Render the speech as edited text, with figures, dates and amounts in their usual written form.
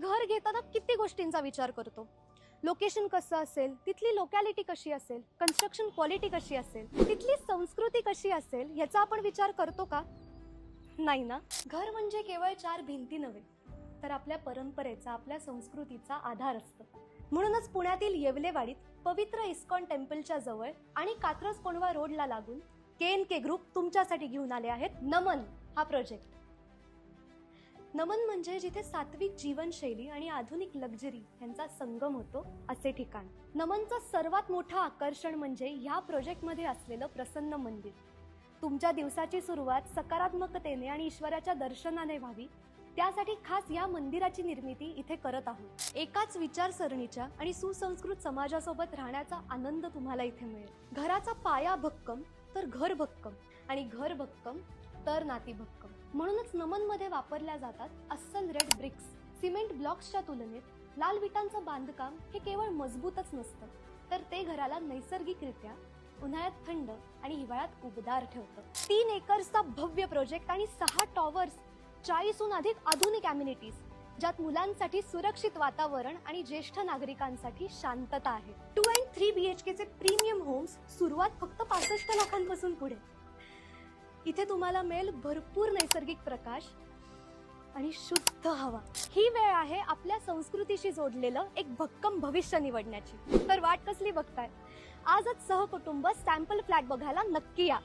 घर घेताना किती गोष्टींचा विचार करतो. लोकेशन कसं असेल, तिथली लोकॅलिटी कशी असेल, कन्स्ट्रक्शन क्वालिटी कशी असेल, तिथली संस्कृती कशी असेल याचा आपण विचार करतो का? नाही ना. घर म्हणजे केवळ 4 भिंती नव्हे, तर आपल्या परंपरेचा, आपल्या संस्कृतीचा आधार असतं. म्हणूनच पुण्यातील येवलेवाडीत पवित्र इस्कॉन टेम्पलच्या जवळ आणि कात्रज कोंढवा रोडला लागून KNK ग्रुप तुमच्यासाठी घेऊन आले आहेत नमन हा प्रोजेक्ट. नमन म्हणजे जिथे सात्विक जीवनशैली आणि आधुनिक लक्झरी यांचा संगम होतो असे ठिकाण. नमनचं सर्वात मोठं आकर्षण म्हणजे ह्या प्रोजेक्टमध्ये असलेलं प्रसन्न मंदिर. तुमच्या दिवसाची सुरुवात सकारात्मकतेने आणि ईश्वराच्या दर्शनाने व्हावी, त्यासाठी खास या मंदिराची निर्मिती इथे करत आहोत. एकाच विचारसरणीच्या आणि सुसंस्कृत समाजासोबत राहण्याचा आनंद तुम्हाला इथे मिळेल. घराचा पाया भक्कम तर घर भक्कम, आणि घर भक्कम तर नाती भक्कम. म्हणूनच नमनमध्ये वापरल्या जातात अस्सल रेड ब्रिक्स. सिमेंट ब्लॉक्सच्या तुलनेत लाल विटांचं बांधकाम हे केवळ मजबूतच नसतं, तर ते घराला नैसर्गिकरित्या उन्हाळ्यात थंड आणि हिवाळ्यात उबदार ठेवतं. 3 एकर्सचा भव्य प्रोजेक्ट आणि 6 टॉवर्स, 40हून अधिक आधुनिक अम्युनिटीज, ज्यात मुलांसाठी सुरक्षित वातावरण आणि ज्येष्ठ नागरिकांसाठी शांतता आहे. 2 and 3 BHKचे प्रीमियम होम्स सुरुवात फक्त 65 लाखांपासून पुढे. इथे तुम्हाला मिळेल भरपूर नैसर्गिक प्रकाश आणि शुद्ध हवा. ही वेळ आहे आपल्या संस्कृतीशी जोडलेलं एक भक्कम भविष्य निवडण्याची. तर वाट कसली बघताय? आजच सहकुटुंब सॅम्पल फ्लॅट बघायला नक्की या.